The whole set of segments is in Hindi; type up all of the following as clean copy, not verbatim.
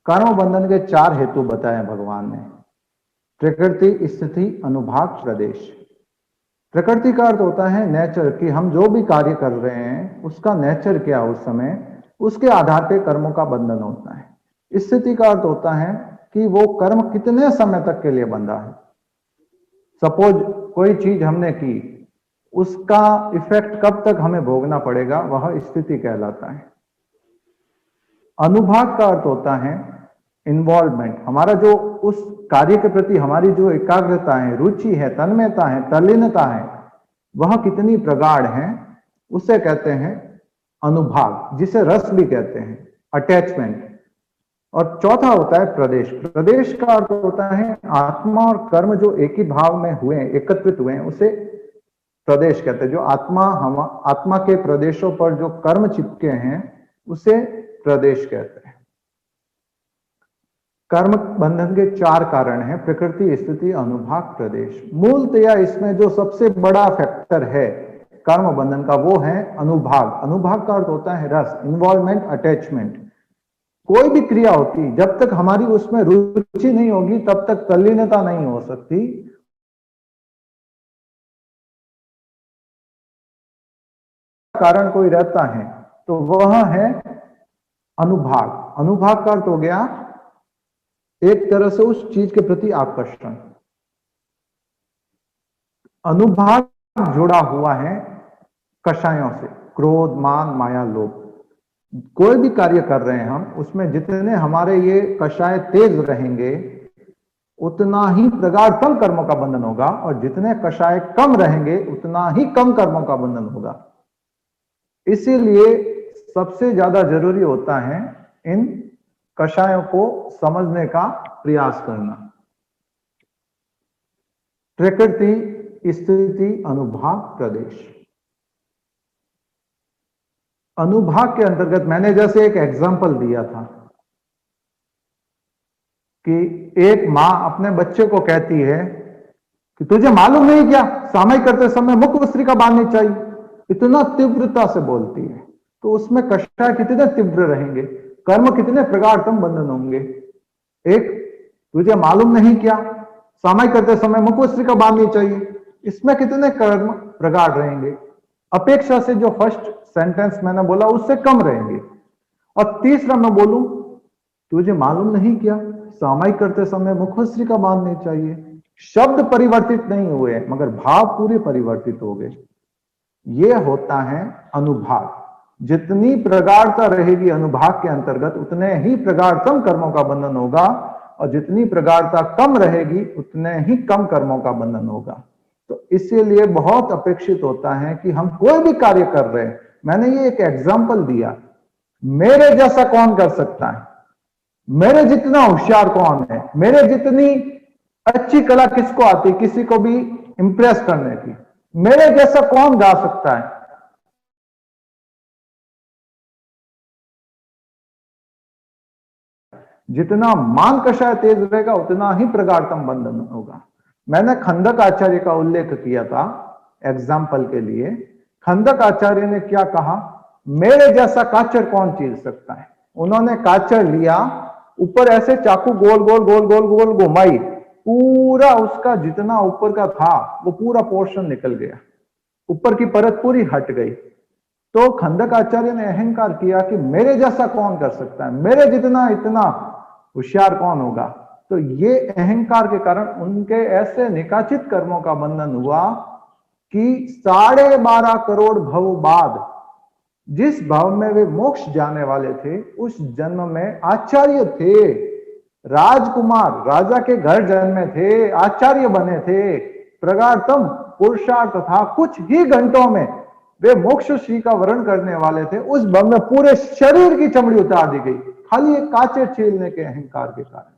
कर्म बंधन के 4 हेतु बताए भगवान ने। प्रकृति, स्थिति, अनुभाग, प्रदेश। प्रकृति का अर्थ होता है नेचर, कि हम जो भी कार्य कर रहे हैं उसका नेचर क्या उस समय, उसके आधार पे कर्मों का बंधन होता है। स्थिति का अर्थ होता है कि वो कर्म कितने समय तक के लिए बंधा है। सपोज कोई चीज हमने की, उसका इफेक्ट कब तक हमें भोगना पड़ेगा, वह स्थिति कहलाता है। अनुभाग का अर्थ होता है इन्वॉल्वमेंट, हमारा जो उस कार्य के प्रति हमारी जो एकाग्रता है, रुचि है, तन्मयता है, तल्लीनता है, वह कितनी प्रगाढ़ है, उसे कहते हैं अनुभाग, जिसे रस भी कहते हैं, अटैचमेंट। और चौथा होता है प्रदेश। प्रदेश का अर्थ होता है आत्मा और कर्म जो एक ही भाव में हुए, एकत्रित हुए हैं, उसे प्रदेश कहते हैं। जो आत्मा के प्रदेशों पर जो कर्म चिपके हैं उसे प्रदेश कहते हैं। कर्म बंधन के 4 कारण हैं, प्रकृति, स्थिति, अनुभाग, प्रदेश। मूलतया इसमें जो सबसे बड़ा फैक्टर है कर्म बंधन का, वो है अनुभाग। अनुभाग का अर्थ होता है रस, इन्वॉल्वमेंट, अटैचमेंट। कोई भी क्रिया होती, जब तक हमारी उसमें रुचि नहीं होगी तब तक तल्लीनता नहीं हो सकती। कारण कोई रहता है तो वह है अनुभाग। अनुभाग का अर्थ हो गया एक तरह से उस चीज के प्रति आकर्षण। अनुभाग जुड़ा हुआ है कषायों से, क्रोध, मान, माया, लोभ। कोई भी कार्य कर रहे हैं हम, उसमें जितने हमारे ये कषाय तेज रहेंगे उतना ही प्रगाढ़तम कर्मों का बंधन होगा, और जितने कषाय कम रहेंगे उतना ही कम कर्मों का बंधन होगा। इसीलिए सबसे ज्यादा जरूरी होता है इन कषायों को समझने का प्रयास करना। प्रकृति, स्थिति, अनुभाग, प्रदेश। अनुभाग के अंतर्गत मैंने जैसे एक एग्जाम्पल दिया था कि एक मां अपने बच्चे को कहती है कि तुझे मालूम नहीं क्या, सामाई करते समय मुख वस्त्रिका बांधनी चाहिए। इतना तीव्रता से बोलती है, तो उसमें कषाय कितने तीव्र रहेंगे, कर्म कितने प्रगाढ़तम बंधन होंगे। एक, तुझे मालूम नहीं क्या, सामाई करते समय मुख वस्त्रिका बांधनी चाहिए, इसमें कितने कर्म प्रगाढ़ रहेंगे, अपेक्षा से जो फर्स्ट सेंटेंस मैंने बोला उससे कम रहेंगे। और तीसरा मैं बोलूं, तुझे मालूम नहीं क्या, सामायिक करते समय मुख वस्त्रिका बांधनी चाहिए, शब्द परिवर्तित नहीं हुए मगर भाव पूरे परिवर्तित हो गए। यह होता है अनुभाग। जितनी प्रगाढ़ता रहेगी अनुभाग के अंतर्गत उतने ही प्रगाढ़तम कर्मों का बंधन होगा, और जितनी प्रगाढ़ता कम रहेगी उतने ही कम कर्मों का बंधन होगा। तो इसीलिए बहुत अपेक्षित होता है कि हम कोई भी कार्य कर रहे हैं, मैंने ये एक एग्जाम्पल दिया, मेरे जैसा कौन कर सकता है, मेरे जितना होशियार कौन है, मेरे जितनी अच्छी कला किसको आती, किसी को भी इंप्रेस करने की, मेरे जैसा कौन गा सकता है। जितना मान कषाय तेज रहेगा उतना ही प्रगाढ़तम बंधन होगा। मैंने खंदक आचार्य का उल्लेख किया था एग्जाम्पल के लिए। खंदक आचार्य ने क्या कहा, मेरे जैसा काचर कौन चीर सकता है। उन्होंने काचर लिया, ऊपर ऐसे चाकू गोल गोल गोल गोल गोल घुमाई, पूरा उसका जितना ऊपर का था वो पूरा पोर्शन निकल गया, ऊपर की परत पूरी हट गई। तो खंदक आचार्य ने अहंकार किया कि मेरे जैसा कौन कर सकता है, मेरे जितना इतना होशियार कौन होगा। तो ये अहंकार के कारण उनके ऐसे निकाचित कर्मों का बंधन हुआ कि 12.5 करोड़ भव बाद जिस भाव में वे मोक्ष जाने वाले थे उस जन्म में आचार्य थे, राजकुमार राजा के घर जन्मे थे, आचार्य बने थे, प्रगाढ़तम पुरुषार्थ था, कुछ ही घंटों में वे मोक्ष श्री का वर्ण करने वाले थे। उस भव में पूरे शरीर की चमड़ी उतार दी गई, खाली एक कांचे छीलने के अहंकार के कारण।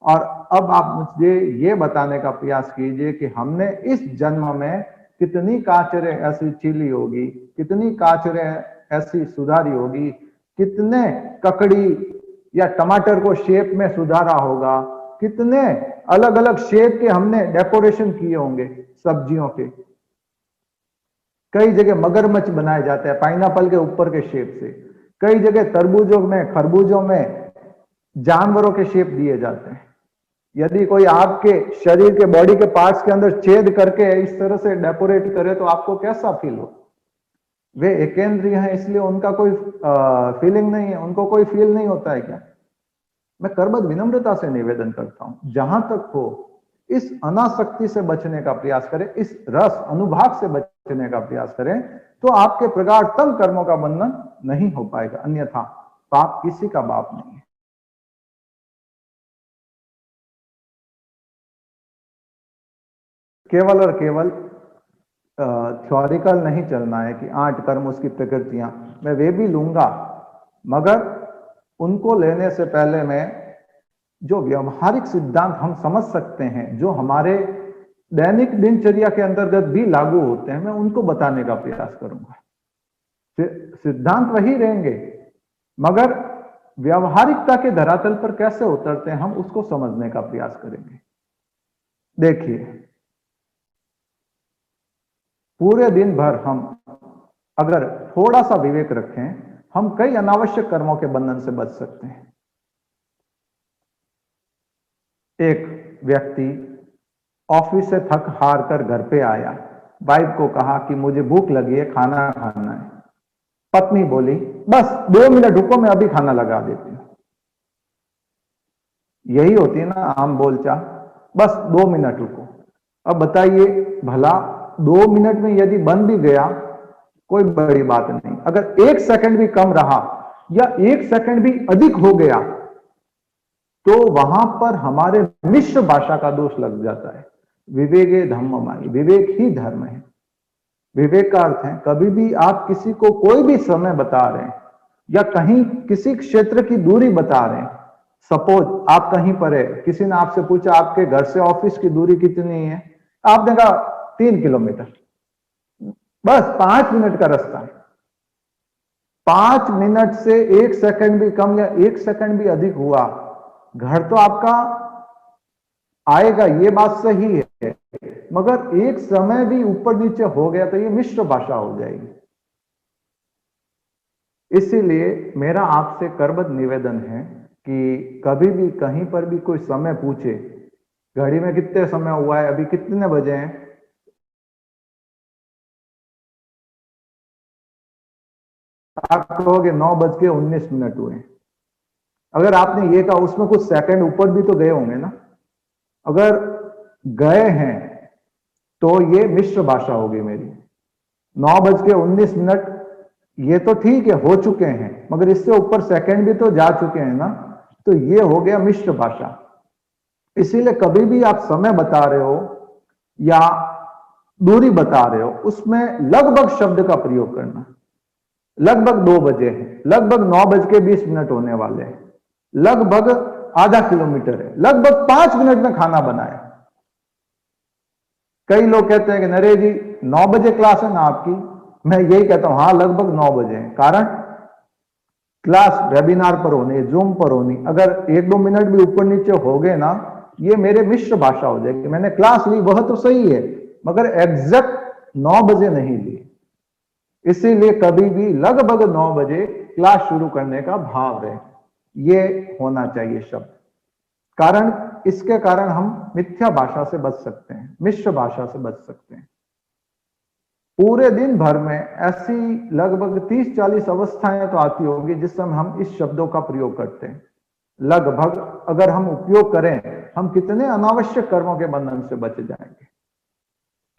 और अब आप मुझे ये बताने का प्रयास कीजिए कि हमने इस जन्म में कितनी काचरे ऐसी छीली होगी, कितनी काचरे ऐसी सुधारी होगी, कितने ककड़ी या टमाटर को शेप में सुधारा होगा, कितने अलग अलग शेप के हमने डेकोरेशन किए होंगे सब्जियों के। कई जगह मगरमच्छ बनाए जाते हैं पाइनएप्पल के ऊपर के शेप से, कई जगह तरबूजों में, खरबूजों में जानवरों के शेप दिए जाते हैं। यदि कोई आपके शरीर के बॉडी के पार्ट्स के अंदर छेद करके इस तरह से डेकोरेट करे तो आपको कैसा फील हो? वे एकेंद्रीय हैं इसलिए उनका कोई फीलिंग नहीं है, उनको कोई फील नहीं होता है क्या? मैं करबद्ध विनम्रता से निवेदन करता हूं, जहां तक हो इस अनासक्ति से बचने का प्रयास करें, इस रस अनुभाग से बचने का प्रयास करें, तो आपके प्रगाढ़तम कर्मों का बंधन नहीं हो पाएगा। अन्यथा पाप किसी का बाप नहीं है। केवल और केवल थ्योरिकल नहीं चलना है कि 8 कर्म उसकी प्रकृतियां, मैं वे भी लूंगा, मगर उनको लेने से पहले मैं जो व्यवहारिक सिद्धांत हम समझ सकते हैं, जो हमारे दैनिक दिनचर्या के अंतर्गत भी लागू होते हैं, मैं उनको बताने का प्रयास करूंगा। सिद्धांत वही रहेंगे, मगर व्यवहारिकता के धरातल पर कैसे उतरते हैं हम उसको समझने का प्रयास करेंगे। देखिए, पूरे दिन भर हम अगर थोड़ा सा विवेक रखें, हम कई अनावश्यक कर्मों के बंधन से बच सकते हैं। एक व्यक्ति ऑफिस से थक हार कर घर पे आया, वाइफ को कहा कि मुझे भूख लगी है, खाना खाना है। पत्नी बोली, बस 2 मिनट रुको, मैं अभी खाना लगा देती हूं। यही होती है ना आम बोलचाल, बस 2 मिनट रुको। अब बताइए, भला 2 मिनट में यदि बन भी गया कोई बड़ी बात नहीं, अगर 1 सेकंड भी कम रहा या 1 सेकंड भी अधिक हो गया तो वहां पर हमारे मिश्र भाषा का दोष लग जाता है। विवेके धम्ममायी, विवेक ही धर्म है। विवेक का अर्थ है, कभी भी आप किसी को कोई भी समय बता रहे हैं या कहीं किसी क्षेत्र की दूरी बता रहे हैं, सपोज आप कहीं पर है, किसी ने आपसे पूछा आपके घर से ऑफिस की दूरी कितनी है, आपने कहा 3 किलोमीटर, बस 5 मिनट का रास्ता है। 5 मिनट से 1 सेकंड भी कम या 1 सेकंड भी अधिक हुआ, घर तो आपका आएगा, ये बात सही है, मगर एक समय भी ऊपर नीचे हो गया तो ये मिश्र भाषा हो जाएगी। इसीलिए मेरा आपसे करबद्ध निवेदन है कि कभी भी कहीं पर भी कोई समय पूछे, घड़ी में कितने समय हुआ है, अभी कितने बजे हैं, आप कहोगे 9:19 हुए। अगर आपने ये कहा, उसमें कुछ सेकंड ऊपर भी तो गए होंगे ना। अगर गए हैं तो ये मिश्र भाषा होगी मेरी। 9:19 ये तो ठीक है, हो चुके हैं, मगर इससे ऊपर सेकंड भी तो जा चुके हैं ना, तो ये हो गया मिश्र भाषा। इसीलिए कभी भी आप समय बता रहे हो या दूरी बता रहे हो, उसमें लगभग शब्द का प्रयोग करना। लगभग 2 बजे हैं, लगभग 9:20 होने वाले हैं, लगभग आधा किलोमीटर है, लगभग 5 मिनट में खाना बनाए। कई लोग कहते हैं कि नरेश जी 9 बजे क्लास है ना आपकी, मैं यही कहता हूं हाँ लगभग 9 बजे है। कारण क्लास वेबिनार पर होनी, जूम पर होनी, अगर 1-2 मिनट भी ऊपर नीचे हो गए ना, ये मेरे मिश्र भाषा हो जाएगी। मैंने क्लास ली वह तो सही है, मगर एग्जैक्ट 9 बजे नहीं ली। इसीलिए कभी भी लगभग 9 बजे क्लास शुरू करने का भाव रहे, ये होना चाहिए शब्द। कारण इसके कारण हम मिथ्या भाषा से बच सकते हैं, मिश्र भाषा से बच सकते हैं। पूरे दिन भर में ऐसी लगभग 30-40 अवस्थाएं तो आती होगी जिस समय हम इस शब्दों का प्रयोग करते हैं। लगभग अगर हम उपयोग करें, हम कितने अनावश्यक कर्मों के बंधन से बच जाएंगे।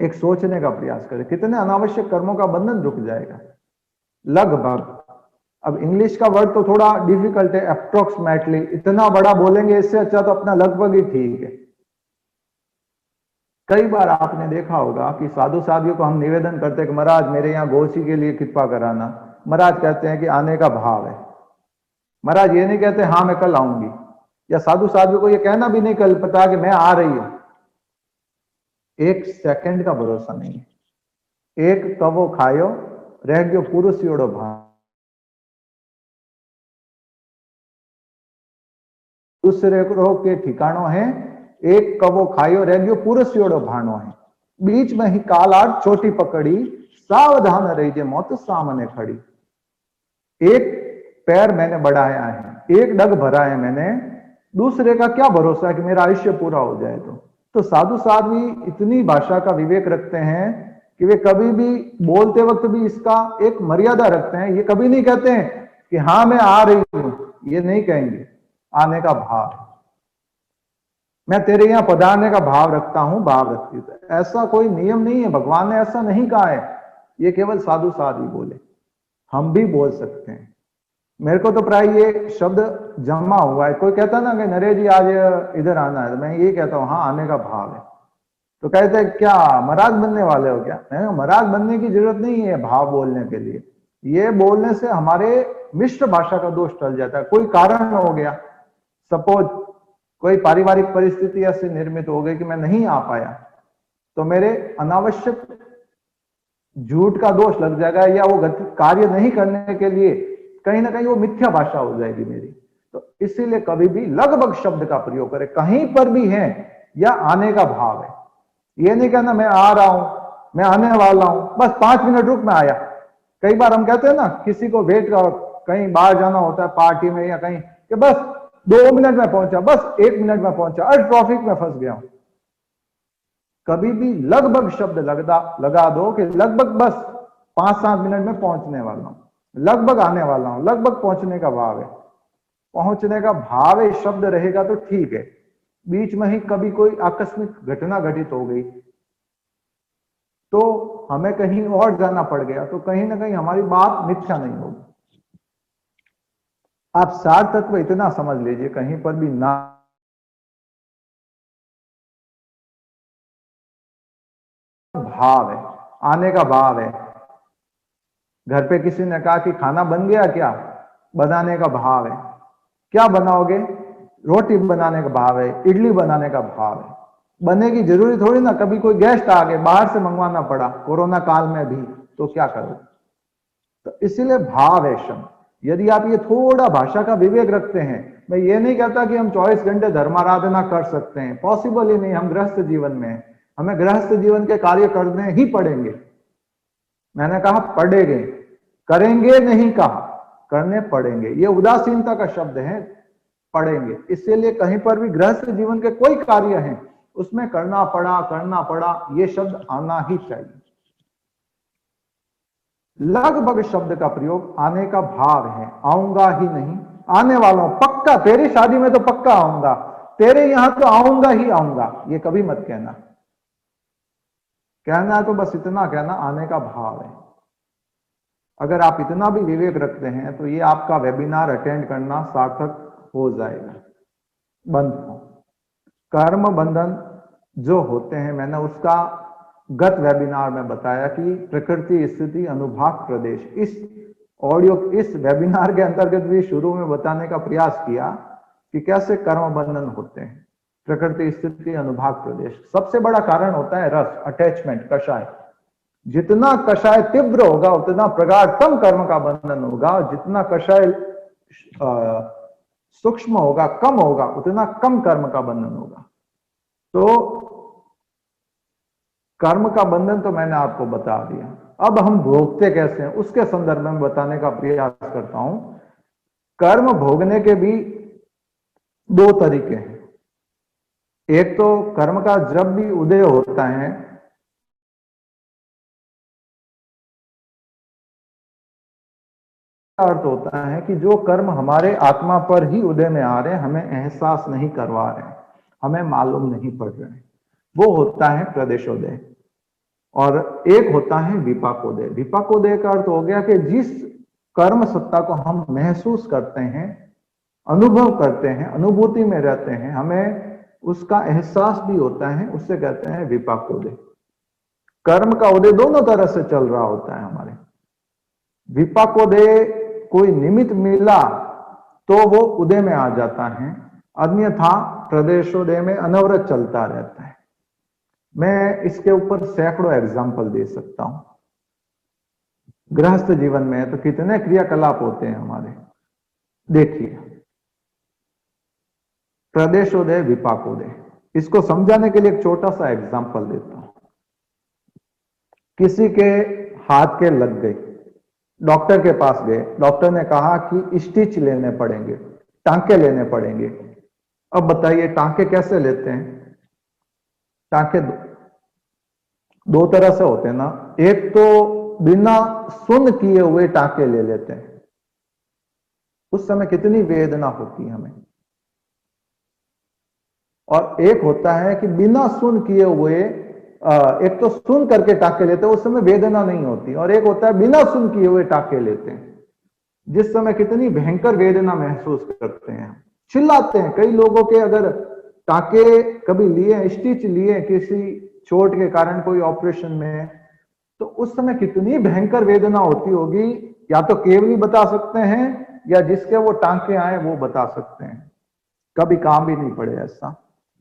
एक सोचने का प्रयास करें, कितने अनावश्यक कर्मों का बंधन रुक जाएगा। लगभग, अब इंग्लिश का वर्ड तो थोड़ा डिफिकल्ट है, अप्रोक्सीमेटली, इतना बड़ा बोलेंगे इससे अच्छा तो अपना लगभग ही ठीक है। कई बार आपने देखा होगा कि साधु साधियों को हम निवेदन करते हैं कि महाराज मेरे यहाँ गोची के लिए कृपा कराना, महाराज कहते हैं कि आने का भाव है। महाराज ये नहीं कहते हाँ मैं कल आऊंगी, या साधु साधियों को ये कहना भी नहीं कल पता कि मैं आ रही हूं। 1 सेकंड का भरोसा नहीं है। एक कवो खायो रह गयो पुरुष योड़ो भाव, दूसरे रोग के ठिकानो है, एक कवो खायो रह गयो पुरुष योड़ो भानो है। बीच में ही कालाड़ चोटी पकड़ी, सावधान रही जे मौत सामने खड़ी। एक पैर मैंने बढ़ाया है, एक डग भरा है मैंने, दूसरे का क्या भरोसा है कि मेरा आयुष्य पूरा हो जाए। तो साधु साध्वी इतनी भाषा का विवेक रखते हैं कि वे कभी भी बोलते वक्त भी इसका एक मर्यादा रखते हैं। ये कभी नहीं कहते हैं कि हाँ मैं आ रही हूं, ये नहीं कहेंगे। आने का भाव, मैं तेरे यहां पधारने का भाव रखता हूं, भाव रखती हूं। ऐसा कोई नियम नहीं है, भगवान ने ऐसा नहीं कहा है, ये केवल साधु साध्वी बोले। हम भी बोल सकते हैं। मेरे को तो प्राय ये शब्द जमा हुआ है। कोई कहता ना कि नरेश जी आज इधर आना है, तो मैं ये कहता हूं हाँ आने का भाव है। तो कहते हैं क्या महाराज बनने वाले हो क्या? नहीं, महाराज बनने की जरूरत नहीं है भाव बोलने के लिए। ये बोलने से हमारे मिश्र भाषा का दोष टल जाता है। कोई कारण हो गया, सपोज कोई पारिवारिक परिस्थिति ऐसी निर्मित हो गई कि मैं नहीं आ पाया, तो मेरे अनावश्यक झूठ का दोष लग जाएगा, या वो कार्य नहीं करने के लिए कहीं ना कहीं वो मिथ्या भाषा हो जाएगी मेरी। तो इसीलिए कभी भी लगभग शब्द का प्रयोग करें, कहीं पर भी है या आने का भाव है। ये नहीं कहना मैं आ रहा हूं, मैं आने वाला हूं, बस 5 मिनट रुक मैं आया। कई बार हम कहते हैं ना किसी को वेट कर, कहीं बाहर जाना होता है पार्टी में या कहीं, कि बस 2 मिनट में पहुंचा, बस 1 मिनट में पहुंचा, अरे ट्रैफिक में फंस गया हूं। कभी भी लगभग शब्द लगा दो कि लगभग बस 5-7 मिनट में पहुंचने वाला हूं, लगभग आने वाला हूं, लगभग पहुंचने का भाव है। पहुंचने का भाव है शब्द रहेगा तो ठीक है। बीच में ही कभी कोई आकस्मिक घटना घटित हो गई, तो हमें कहीं और जाना पड़ गया, तो कहीं ना कहीं हमारी बात मिथ्या नहीं होगी। आप सार तत्व इतना समझ लीजिए, कहीं पर भी ना भाव है, आने का भाव है। घर पे किसी ने कहा कि खाना बन गया क्या? बनाने का भाव है। क्या बनाओगे? रोटी बनाने का भाव है, इडली बनाने का भाव है। बनेगी जरूरी थोड़ी ना, कभी कोई गेस्ट आ गए, बाहर से मंगवाना पड़ा कोरोना काल में भी, तो क्या करो? तो इसीलिए भाव है शब्द। यदि आप ये थोड़ा भाषा का विवेक रखते हैं, मैं ये नहीं कहता कि हम 24 घंटे धर्माराधना कर सकते हैं, पॉसिबल ही नहीं। हम गृहस्थ जीवन में हैं, हमें गृहस्थ जीवन के कार्य करने ही पड़ेंगे। मैंने कहा पड़ेंगे, करेंगे नहीं कहा, करने पड़ेंगे। ये उदासीनता का शब्द है, पड़ेंगे। इसीलिए कहीं पर भी गृहस्थ जीवन के कोई कार्य हैं उसमें करना पड़ा, ये शब्द आना ही चाहिए। लगभग शब्द का प्रयोग आने का भाव है, आऊंगा ही नहीं, आने वाला हूं पक्का। तेरी शादी में तो पक्का आऊंगा, तेरे यहां तो आऊंगा ही आऊंगा, ये कभी मत कहना। कहना है तो बस इतना कहना, आने का भाव है। अगर आप इतना भी विवेक रखते हैं तो ये आपका वेबिनार अटेंड करना सार्थक हो जाएगा। बंधन, कर्म बंधन जो होते हैं, मैंने उसका गत वेबिनार में बताया कि प्रकृति स्थिति अनुभाग प्रदेश। इस ऑडियो, इस वेबिनार के अंतर्गत भी शुरू में बताने का प्रयास किया कि कैसे कर्म बंधन होते हैं। प्रकृति स्थिति अनुभाग प्रदेश, सबसे बड़ा कारण होता है रस, अटैचमेंट, कषाय। जितना कषाय तीव्र होगा उतना प्रगाढ़तम कर्म का बंधन होगा, जितना कषाय सूक्ष्म होगा, कम होगा, उतना कम कर्म का बंधन होगा। तो कर्म का बंधन तो मैंने आपको बता दिया। अब हम भोगते कैसे हैं उसके संदर्भ में बताने का प्रयास करता हूं। कर्म भोगने के भी 2 तरीके हैं। एक तो कर्म का जब भी उदय होता है, अर्थ होता है कि जो कर्म हमारे आत्मा पर ही उदय में आ रहे हैं, हमें एहसास नहीं करवा रहे हैं, हमें मालूम नहीं पड़ रहे हैं, वो होता है प्रदेशोदय। और एक होता है विपाकोदय। विपाकोदय का अर्थ हो गया कि जिस कर्म सत्ता को हम महसूस करते हैं, अनुभव करते हैं, अनुभूति में रहते हैं, हमें उसका एहसास भी होता है, उससे कहते हैं विपाकोदय। कर्म का उदय दोनों तरह से चल रहा होता है हमारे। विपाकोदय कोई निमित्त मिला तो वो उदय में आ जाता है, अन्यथा प्रदेशोदय में अनवरत चलता रहता है। मैं इसके ऊपर सैकड़ों एग्जाम्पल दे सकता हूं। गृहस्थ जीवन में तो कितने क्रियाकलाप होते हैं हमारे। देखिए, प्रदेशोदय, विपाकोदय, इसको समझाने के लिए एक छोटा सा एग्जाम्पल देता हूं। किसी के हाथ के लग गई, डॉक्टर के पास गए, डॉक्टर ने कहा कि स्टिच लेने पड़ेंगे, टांके लेने पड़ेंगे। अब बताइए टांके कैसे लेते हैं? टांके दो तरह से होते हैं ना, एक तो बिना सुन किए हुए टांके ले लेते हैं, उस समय कितनी वेदना होती है हमें। और एक होता है कि बिना सुन किए हुए, एक तो सुन करके टांके लेते हैं, उस समय वेदना नहीं होती, और एक होता है बिना सुन किए हुए टांके लेते हैं, जिस समय कितनी भयंकर वेदना महसूस करते हैं, चिल्लाते हैं। कई लोगों के अगर टांके कभी लिए, स्टिच लिए किसी चोट के कारण कोई ऑपरेशन में, तो उस समय कितनी भयंकर वेदना होती होगी, या तो केवल बता सकते हैं या जिसके वो टांके आए वो बता सकते हैं। कभी काम भी नहीं पड़े ऐसा।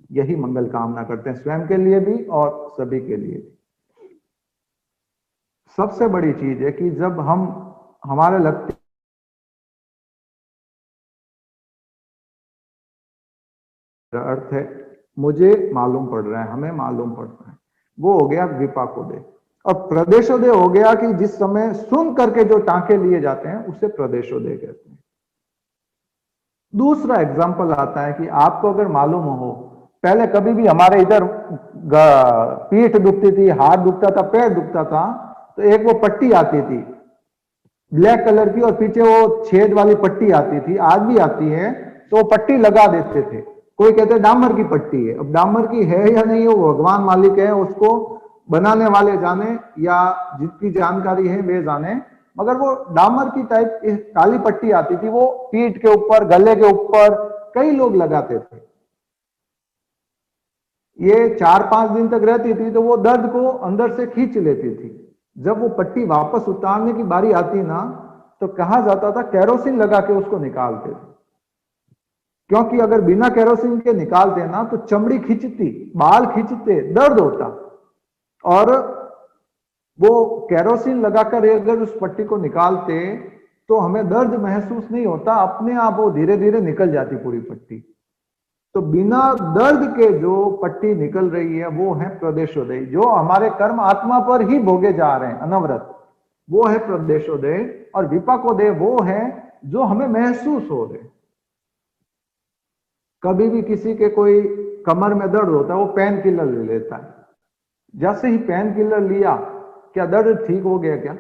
यही मंगल कामना करते हैं स्वयं के लिए भी और सभी के लिए भी। सबसे बड़ी चीज है कि जब हम हमारे लगते अर्थ है मुझे मालूम पड़ रहा है, हमें मालूम पड़ रहा है, वो हो गया विपाकोदय। और प्रदेशोदय हो गया कि जिस समय सुन करके जो टांके लिए जाते हैं उसे प्रदेशोदय कहते हैं। दूसरा एग्जाम्पल आता है कि आपको अगर मालूम हो, पहले कभी भी हमारे इधर पीठ दुखती थी, हाथ दुखता था, पैर दुखता था, तो एक वो पट्टी आती थी ब्लैक कलर की, और पीछे वो छेद वाली पट्टी आती थी, आज भी आती है, तो वो पट्टी लगा देते थे। कोई कहते हैं डामर की पट्टी है, अब डामर की है या नहीं, वो भगवान मालिक है, उसको बनाने वाले जाने या जितनी जानकारी है वे जाने, मगर वो डामर की टाइप काली पट्टी आती थी, वो पीठ के ऊपर, गले के ऊपर कई लोग लगाते थे। ये 4-5 दिन तक रहती थी तो वो दर्द को अंदर से खींच लेती थी। जब वो पट्टी वापस उतारने की बारी आती ना, तो कहा जाता था केरोसिन लगा के उसको निकालते थे, क्योंकि अगर बिना केरोसिन के निकालते ना तो चमड़ी खींचती, बाल खींचते, दर्द होता। और वो केरोसिन लगाकर अगर उस पट्टी को निकालते तो हमें दर्द महसूस नहीं होता, अपने आप वो धीरे धीरे निकल जाती पूरी पट्टी। तो बिना दर्द के जो पट्टी निकल रही है वो है प्रदेशोदय। जो हमारे कर्म आत्मा पर ही भोगे जा रहे हैं अनवरत, वो है प्रदेशोदय। और विपाकोदय वो है जो हमें महसूस हो रहे। कभी भी किसी के कोई कमर में दर्द होता है, वो पेन किलर ले लेता है, जैसे ही पेन किलर लिया, क्या दर्द ठीक हो गया? क्या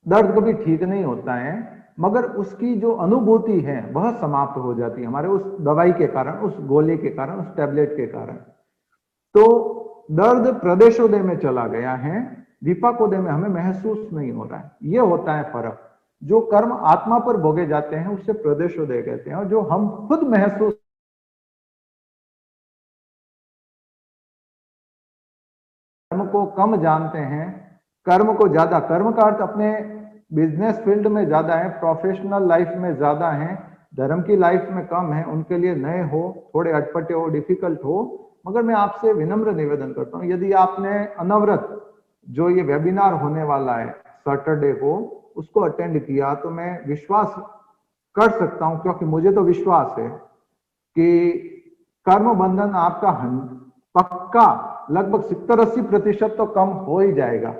दर्द कभी ठीक नहीं होता है, मगर उसकी जो अनुभूति है वह समाप्त हो जाती है हमारे उस दवाई के कारण, उस गोली के कारण, उस टैबलेट के कारण। तो दर्द प्रदेशोदय में चला गया है, विपाकोदय में हमें महसूस नहीं हो रहा है। यह होता है फर्क। जो कर्म आत्मा पर भोगे जाते हैं उसे प्रदेशोदय कहते हैं, और जो हम खुद महसूस कर्म को कम जानते हैं, कर्म को ज्यादा, कर्म का अर्थ अपने बिजनेस फील्ड में ज्यादा है, प्रोफेशनल लाइफ में ज्यादा है, धर्म की लाइफ में कम है, उनके लिए नए हो, थोड़े अटपटे हो, डिफिकल्ट हो। मगर मैं आपसे विनम्र निवेदन करता हूं, यदि आपने अनवरत जो ये वेबिनार होने वाला है सैटरडे को, उसको अटेंड किया, तो मैं विश्वास कर सकता हूं, क्योंकि मुझे तो विश्वास है कि कर्म बंधन आपका पक्का लगभग 70-80% तो कम हो ही जाएगा।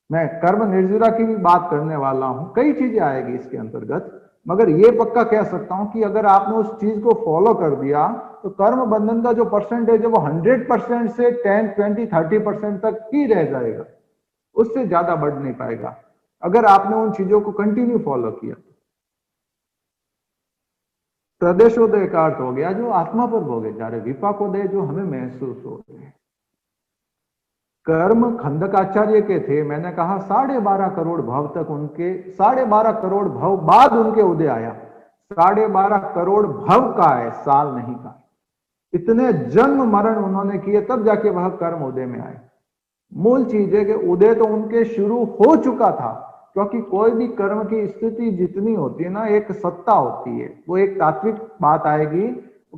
मैं कर्म निर्जरा की भी बात करने वाला हूं, कई चीजें आएगी इसके अंतर्गत, मगर ये पक्का कह सकता हूं कि अगर आपने उस चीज को फॉलो कर दिया तो कर्म बंधन का जो परसेंटेज है वो 100% से 10, 20, 30% तक ही रह जाएगा, उससे ज्यादा बढ़ नहीं पाएगा अगर आपने उन चीजों को कंटिन्यू फॉलो किया। प्रदेशोदय का अर्थ हो गया जो आत्मा पर भोगे जा रहे, विपाकोदय जो हमें महसूस हो रहे हैं। कर्म खंडकाचार्य के थे, मैंने कहा 12.5 करोड़ भव तक उनके, 12.5 करोड़ भव बाद उनके उदय आया। 12.5 करोड़ भव का है, साल नहीं का। इतने जन्म मरण उन्होंने किए तब जाके वह कर्म उदय में आए। मूल चीज है कि उदय तो उनके शुरू हो चुका था, क्योंकि कोई भी कर्म की स्थिति जितनी होती है ना, एक सत्ता होती है, वो एक तात्विक बात आएगी।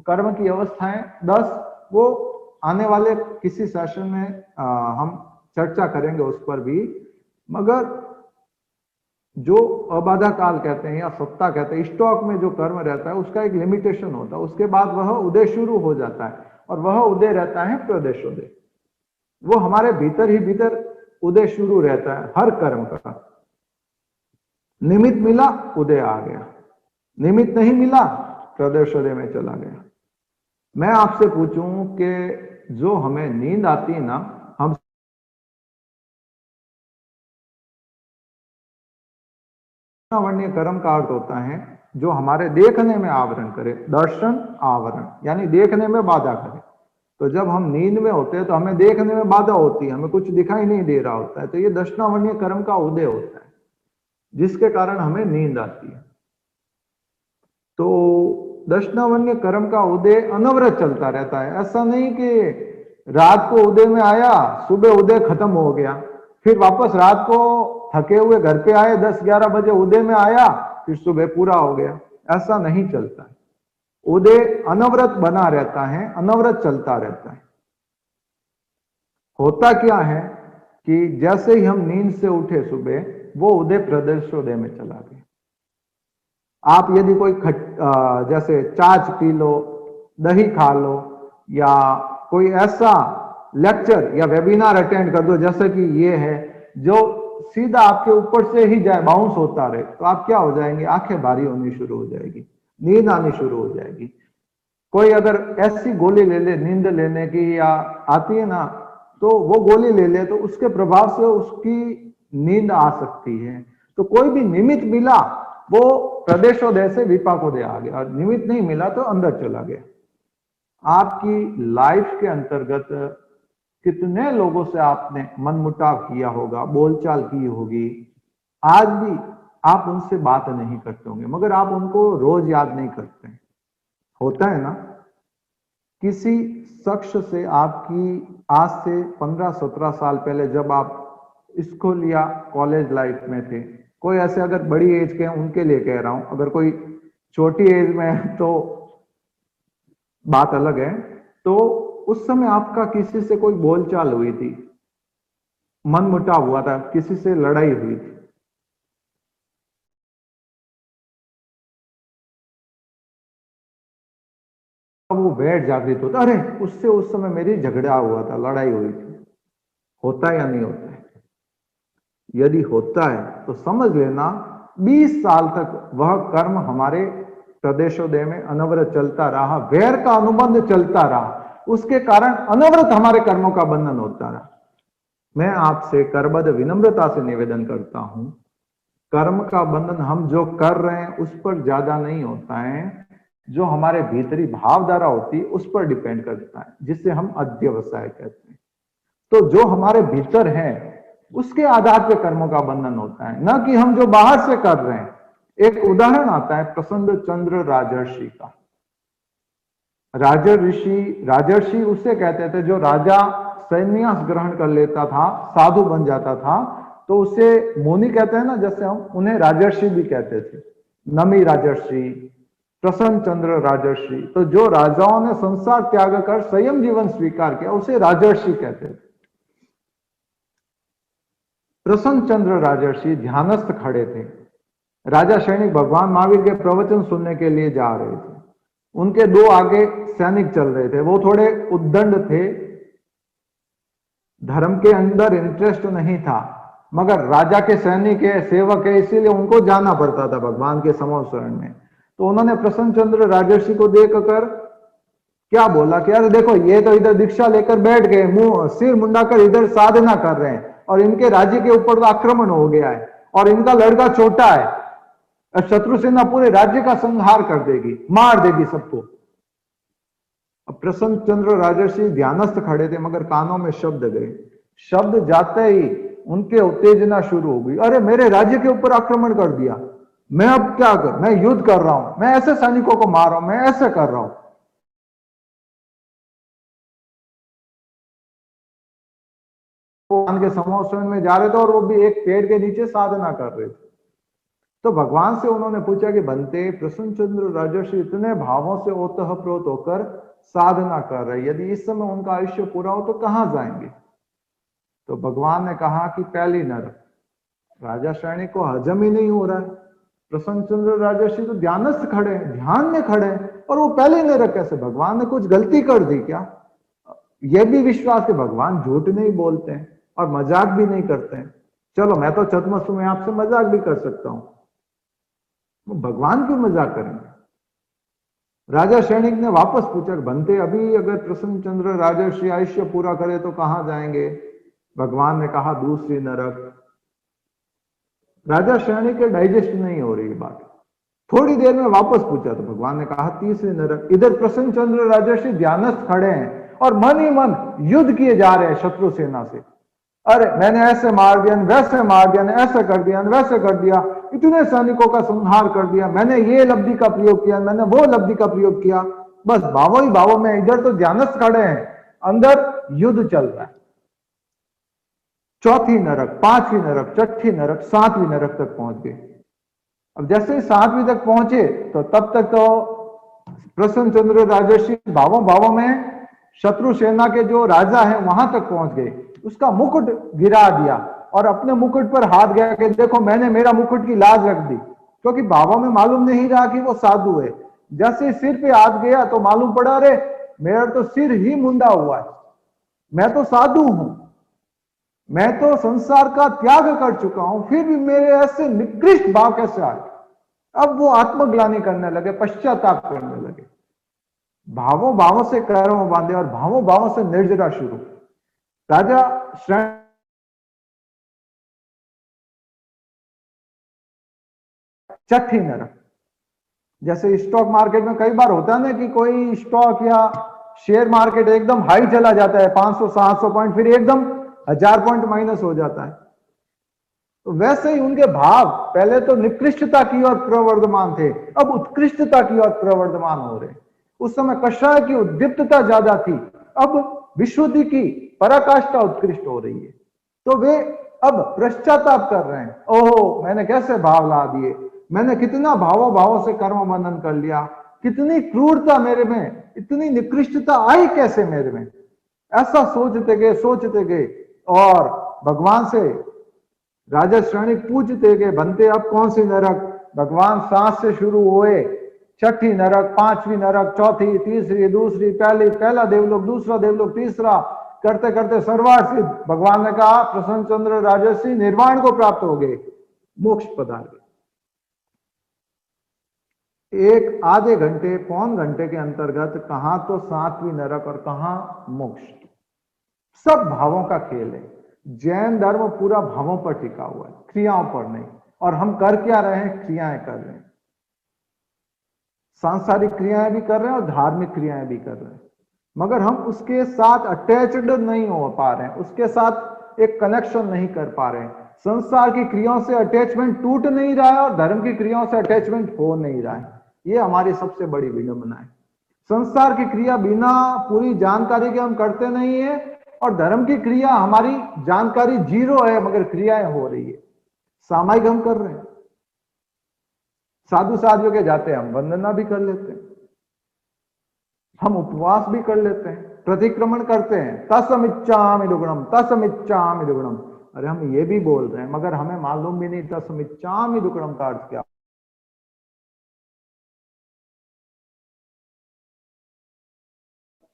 कर्म की अवस्थाएं 10, वो आने वाले किसी सेशन में हम चर्चा करेंगे उस पर भी। मगर जो अबाधा काल कहते हैं या सत्ता कहते हैं, स्टॉक में जो कर्म रहता है उसका एक लिमिटेशन होता है, उसके बाद वह उदय शुरू हो जाता है, और वह उदय रहता है प्रदेशोदय। वो हमारे भीतर ही भीतर उदय शुरू रहता है हर कर्म का। निमित्त मिला, उदय आ गया, निमित्त नहीं मिला, प्रदर्शोदय में चला गया। मैं आपसे पूछूं कि जो हमें नींद आती है ना, हम वर्णीय कर्म का अर्थ होता है जो हमारे देखने में आवरण करे, दर्शन आवरण, यानी देखने में बाधा करे। तो जब हम नींद में होते हैं तो हमें देखने में बाधा होती है, हमें कुछ दिखाई नहीं दे रहा होता है, तो ये दर्शनावर्णीय कर्म का उदय होता है जिसके कारण हमें नींद आती है। तो दर्शनावर्ण्य कर्म का उदय अनवरत चलता रहता है। ऐसा नहीं कि रात को उदय में आया, सुबह उदय खत्म हो गया, फिर वापस रात को थके हुए घर पे आए, 10-11 बजे उदय में आया, फिर सुबह पूरा हो गया। ऐसा नहीं चलता है। उदय अनवरत बना रहता है, अनवरत चलता रहता है। होता क्या है कि जैसे ही हम नींद से उठे सुबह, वो उदय प्रदर्शोदय में चला गया। आप यदि कोई जैसे छाछ पी लो, दही खा लो, या कोई ऐसा लेक्चर या वेबिनार अटेंड कर दो जैसे कि ये है, जो सीधा आपके ऊपर से ही जाए, बाउंस होता रहे, तो आप क्या हो जाएंगे, आंखें भारी होनी शुरू हो जाएगी, नींद आनी शुरू हो जाएगी। कोई अगर ऐसी गोली ले ले नींद लेने की, या आती है ना, तो वो गोली ले ले तो उसके प्रभाव से उसकी नींद आ सकती है। तो कोई भी निमित्त मिला, वो प्रदेशोदय से विपाकोदय आ गया, और निमित्त नहीं मिला तो अंदर चला गया। आपकी लाइफ के अंतर्गत कितने लोगों से आपने मनमुटाव किया होगा, बोलचाल की होगी, आज भी आप उनसे बात नहीं करते होंगे, मगर आप उनको रोज याद नहीं करते। होता है ना, किसी शख्स से आपकी आज से 15-17 साल पहले, जब आप स्कूल या कॉलेज लाइफ में थे, कोई ऐसे अगर बड़ी एज के हैं उनके लिए कह रहा हूं, अगर कोई छोटी एज में है तो बात अलग है, तो उस समय आपका किसी से कोई बोलचाल हुई थी, मनमुटाव हुआ था, किसी से लड़ाई हुई थी, वो बैठ जागृत होता, अरे उससे उस समय मेरी झगड़ा हुआ था, लड़ाई हुई थी। होता है या नहीं होता है? यदि होता है तो समझ लेना 20 साल तक वह कर्म हमारे प्रदेशोदय में अनवरत चलता रहा, वैर का अनुबंध चलता रहा, उसके कारण अनवरत हमारे कर्मों का बंधन होता रहा। मैं आपसे करबद्ध विनम्रता से निवेदन करता हूं, कर्म का बंधन हम जो कर रहे हैं उस पर ज्यादा नहीं होता है, जो हमारे भीतरी भावधारा होती है उस पर डिपेंड करता है, जिसे हम अध्यवसाय कहते हैं। तो जो हमारे भीतर है उसके आधार पर कर्मों का बंधन होता है, न कि हम जो बाहर से कर रहे हैं। एक उदाहरण आता है प्रसन्न चंद्र राजर्षि का। राजर्षि उसे कहते थे जो राजा संन्यास ग्रहण कर लेता था, साधु बन जाता था, तो उसे मुनि कहते हैं ना, जैसे हम उन्हें राजर्षि भी कहते थे। नमी राजर्षि, प्रसन्न चंद्र राजर्षि। तो जो राजाओं ने संसार त्याग कर संयम जीवन स्वीकार किया उसे राजर्षि कहते थे। प्रसन्न चंद्र राजर्षि ध्यानस्थ खड़े थे। राजा सैनिक भगवान महावीर के प्रवचन सुनने के लिए जा रहे थे, उनके दो आगे सैनिक चल रहे थे, वो थोड़े उद्दंड थे, धर्म के अंदर इंटरेस्ट नहीं था, मगर राजा के सैनिक है, सेवक है, इसीलिए उनको जाना पड़ता था भगवान के समोशरण में। तो उन्होंने प्रसन्न चंद्र राजर्षि को देखकर क्या बोला कि यार देखो, ये तो इधर दीक्षा लेकर बैठ गए, मुंह सिर मुंडाकर इधर साधना कर रहे हैं, और इनके राज्य के ऊपर तो आक्रमण हो गया है, और इनका लड़का छोटा है, शत्रु सेना पूरे राज्य का संहार कर देगी, मार देगी सबको। अब प्रसन्न चंद्र राजर्षि ध्यानस्थ खड़े थे, मगर कानों में शब्द गए। शब्द जाते ही उनके उत्तेजना शुरू हो गई, अरे मेरे राज्य के ऊपर आक्रमण कर दिया, मैं अब क्या कर, मैं युद्ध कर रहा हूं, मैं ऐसे सैनिकों को मार रहा हूं, मैं ऐसे कर रहा हूं। भगवान के समोषण में जा रहे थे और वो भी एक पेड़ के नीचे साधना कर रहे थे। तो भगवान से उन्होंने पूछा कि बनते प्रसन्न चंद्र राजर्षि इतने भावों से ओतप्रोत होकर साधना कर रहे, यदि इस समय उनका आयुष्य पूरा हो तो कहां जाएंगे? तो भगवान ने कहा कि पहली नरक। राजा सैनिक को हजम ही नहीं हो रहा है, प्रसन्न चंद्र राजर्षि तो ध्यानस्थ खड़े हैं, ध्यान में खड़े हैं, और वो पहली नरक कैसे? भगवान ने कुछ गलती कर दी क्या? यह भी विश्वास है भगवान झूठ नहीं बोलते हैं और मजाक भी नहीं करते हैं। चलो मैं तो चतमस्तु में आपसे मजाक भी कर सकता हूं, वो भगवान क्यों मजाक करेंगे? राजा सैनिक ने वापस पूछा, बनते अभी अगर प्रसन्नचंद्र राजर्षि आयुष्य पूरा करे तो कहां जाएंगे? भगवान ने कहा दूसरी नरक। राजा सैनिक के डाइजेस्ट नहीं हो रही बात। थोड़ी देर में वापस पूछा तो भगवान ने कहा तीसरी नरक। इधर प्रसन्नचंद्र राजर्षि ध्यानस्थ खड़े हैं और मन ही मन युद्ध किए जा रहे हैं शत्रु सेना से। अरे मैंने ऐसे मार दिया, वैसे मार दिया, ऐसे कर दिया, वैसे कर दिया, इतने सैनिकों का संहार कर दिया, मैंने ये लब्धि का प्रयोग किया, मैंने वो लब्धि का प्रयोग किया। बस भावों ही भावों में इधर तो ध्यानस्थ खड़े हैं, अंदर युद्ध चल रहा है। चौथी नरक, पांचवी नरक, छठी नरक, सातवीं नरक तक पहुंच गए। अब जैसे ही सातवीं तक पहुंचे तो तब तक तो प्रसन्नचंद्र राजर्षि भावों भावों में शत्रु सेना के जो राजा हैं वहां तक पहुंच गए। उसका मुकुट गिरा दिया और अपने मुकुट पर हाथ गया कि देखो मैंने मेरा मुकुट की लाज रख दी, क्योंकि भावों में मालूम नहीं रहा कि वो साधु है। जैसे सिर पे हाथ गया तो मालूम पड़ा, अरे मेरा तो सिर ही मुंडा हुआ है, मैं तो साधु हूं, मैं तो संसार का त्याग कर चुका हूं, फिर भी मेरे ऐसे निकृष्ट भाव कैसे आए? अब वो आत्मग्लानि करने लगे, पश्चाताप करने लगे। भावों भावों से कर्म बांधे और भावों भावों से निर्जरा शुरू। राजा छठी नरक, जैसे स्टॉक मार्केट में कई बार होता है ना कि कोई स्टॉक या शेयर मार्केट एकदम हाई चला जाता है 500-700 पॉइंट, फिर एकदम 1000 पॉइंट माइनस हो जाता है। तो वैसे ही उनके भाव पहले तो निकृष्टता की ओर प्रवर्धमान थे, अब उत्कृष्टता की ओर प्रवर्धमान हो रहे। उस समय कषाय की उद्दीप्तता ज्यादा थी, अब विशुद्धि की पराकाष्ठा उत्कृष्ट हो रही है। तो वे अब पश्चाताप कर रहे हैं, ओहो मैंने कैसे भाव ला दिए, मैंने कितना भावों भावों से कर्म बंधन कर लिया, कितनी क्रूरता मेरे में, इतनी निकृष्टता आई कैसे मेरे में। ऐसा सोचते गए और भगवान से राजा श्रेणी पूछते गए, बनते अब कौन सी नरक? भगवान सांस से शुरू हुए, छठी नरक, पांचवी नरक, चौथी, तीसरी, दूसरी, पहला देवलोक, दूसरा देवलोक, तीसरा, करते करते सर्वार्थ सिद्ध। भगवान ने कहा प्रसन्नचंद्र राजर्षि निर्वाण को प्राप्त हो गए, मोक्ष पधार गए। एक आधे घंटे पौन घंटे के अंतर्गत कहां तो सातवीं नरक और कहां मोक्ष। सब भावों का खेल है। जैन धर्म पूरा भावों पर टिका हुआ है, क्रियाओं पर नहीं। और हम कर क्या रहे हैं? क्रियाएं कर रहे हैं, सांसारिक क्रियाएं भी कर रहे हैं और धार्मिक क्रियाएं भी कर रहे हैं, मगर हम उसके साथ अटैच्ड नहीं हो पा रहे हैं, उसके साथ एक कनेक्शन नहीं कर पा रहे हैं। संसार की क्रियाओं से अटैचमेंट टूट नहीं रहा है और धर्म की क्रियाओं से अटैचमेंट हो नहीं रहा है। ये हमारी सबसे बड़ी विडंबना है। संसार की क्रिया बिना पूरी जानकारी के हम करते नहीं है और धर्म की क्रिया हमारी जानकारी जीरो है मगर क्रियाएं हो रही है। सामायिक हम कर रहे हैं, साधु साधियों के जाते हैं, हम वंदना भी कर लेते हैं, हम उपवास भी कर लेते हैं, प्रतिक्रमण करते हैं, तस्मिच्छामि दुग्णम तस्मिच्छामि दुग्णम। अरे हम ये भी बोल रहे हैं मगर हमें मालूम भी नहीं तस्मिच्छामि दुग्णम का अर्थ क्या।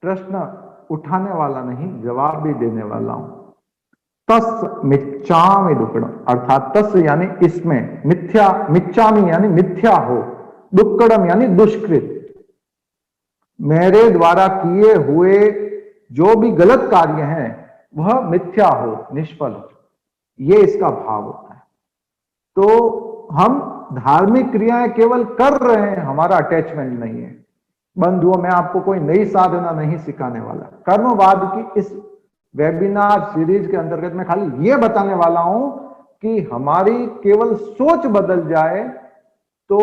प्रश्न उठाने वाला नहीं, जवाब भी देने वाला हूं। तस्मिच्छामि दुक्कडम अर्थात तस् यानी इसमें, मिथ्या, मिच्छामि यानी मिथ्या हो, दुक्कडम यानी दुष्कृत, मेरे द्वारा किए हुए जो भी गलत कार्य हैं वह मिथ्या हो, निष्फल हो, ये इसका भाव होता है। तो हम धार्मिक क्रियाएं केवल कर रहे हैं, हमारा अटैचमेंट नहीं है। बंधुओं, मैं आपको कोई नई साधना नहीं सिखाने वाला। कर्मवाद की इस वेबिनार सीरीज के अंतर्गत मैं खाली ये बताने वाला हूं कि हमारी केवल सोच बदल जाए तो,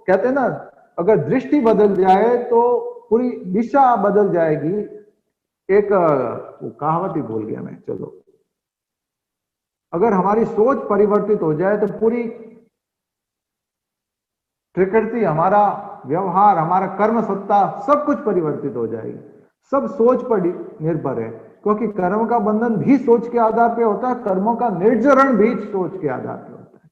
कहते हैं ना, अगर दृष्टि बदल जाए तो पूरी दिशा बदल जाएगी। एक वो कहावत ही भूल गया मैं, चलो, अगर हमारी सोच परिवर्तित हो जाए तो पूरी प्रकृति, हमारा व्यवहार, हमारा कर्म सत्ता सब कुछ परिवर्तित हो जाएगी। सब सोच पर निर्भर है, क्योंकि कर्म का बंधन भी सोच के आधार पे होता है, कर्मों का निर्जरण भी सोच के आधार पे होता है।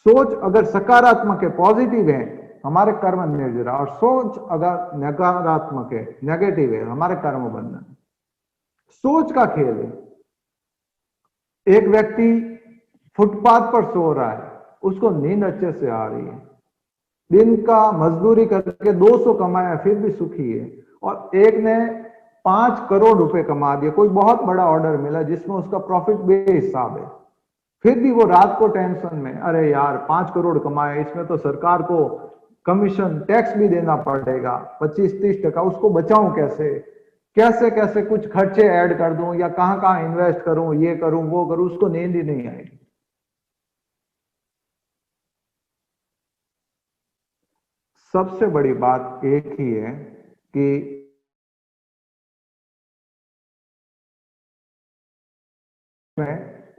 सोच अगर सकारात्मक है, पॉजिटिव है, हमारे कर्म निर्जरा, और सोच अगर नकारात्मक है, नेगेटिव है, हमारे कर्म बंधन। सोच का खेल है। एक व्यक्ति फुटपाथ पर सो रहा है, उसको नींद अच्छे से आ रही है, दिन का मजदूरी करके 200 कमाया फिर भी सुखी है, और एक ने 5 करोड़ रुपए कमा दिए, कोई बहुत बड़ा ऑर्डर मिला जिसमें उसका प्रॉफिट बेहिसाब है, फिर भी वो रात को टेंशन में, अरे यार 5 करोड़ कमाए, इसमें तो सरकार को कमीशन टैक्स भी देना पड़ेगा 25-30%, उसको बचाऊं कैसे, कैसे कैसे कुछ खर्चे ऐड कर दूं या कहां कहां इन्वेस्ट करूं, ये करूं वो करूं, उसको नींद ही नहीं आएगी। सबसे बड़ी बात एक ही है कि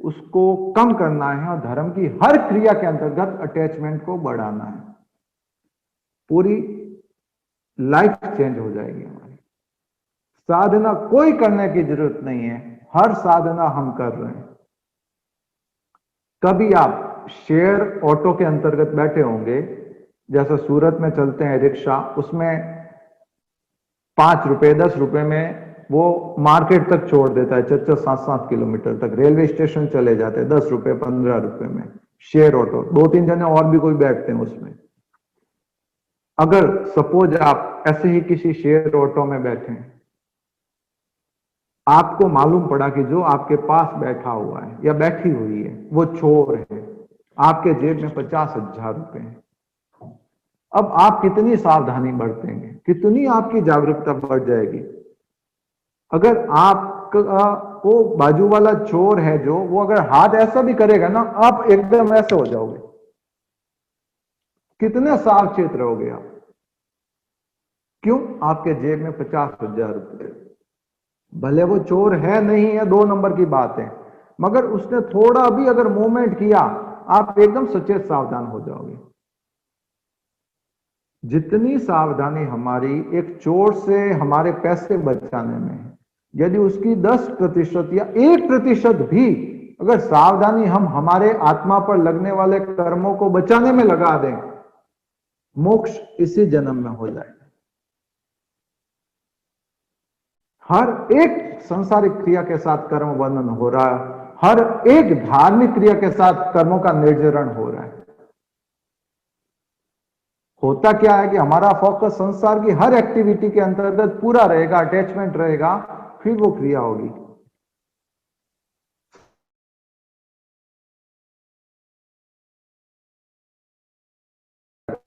उसको कम करना है और धर्म की हर क्रिया के अंतर्गत अटैचमेंट को बढ़ाना है। पूरी लाइफ चेंज हो जाएगी हमारी। साधना कोई करने की जरूरत नहीं है, हर साधना हम कर रहे हैं। कभी आप शेयर ऑटो के अंतर्गत बैठे होंगे, जैसे सूरत में चलते हैं रिक्शा, उसमें 5 रुपए 10 रुपए में वो मार्केट तक छोड़ देता है, 4-7 किलोमीटर तक, रेलवे स्टेशन चले जाते हैं 10 रुपए 15 रुपए में शेयर ऑटो, 2-3 जने और भी कोई बैठते हैं उसमें। अगर सपोज आप ऐसे ही किसी शेयर ऑटो में बैठे हैं, आपको मालूम पड़ा कि जो आपके पास बैठा हुआ है या बैठी हुई है वो चोर है, आपके जेब में 50,000 रुपए हैं, अब आप कितनी सावधानी बरतेंगे, कितनी आपकी जागरूकता बढ़ जाएगी। अगर आप वो बाजू वाला चोर है जो, वो अगर हाथ ऐसा भी करेगा ना, आप एकदम ऐसे हो जाओगे, कितने सावचेत रहोगे आप। क्यों? आपके जेब में 50,000 रुपए, भले वो चोर है नहीं है 2 नंबर की बात है, मगर उसने थोड़ा भी अगर मूवमेंट किया, आप एकदम सचेत सावधान हो जाओगे। जितनी सावधानी हमारी एक चोर से हमारे पैसे बचाने में है, यदि उसकी 10% या 1% भी अगर सावधानी हम हमारे आत्मा पर लगने वाले कर्मों को बचाने में लगा दें, मोक्ष इसी जन्म में हो जाएगा। हर एक सांसारिक क्रिया के साथ कर्म बंधन हो रहा है, हर एक धार्मिक क्रिया के साथ कर्मों का निर्जरण हो रहा है। होता क्या है कि हमारा फोकस संसार की हर एक्टिविटी के अंतर्गत पूरा रहेगा, अटैचमेंट रहेगा, फिर वो क्रिया होगी।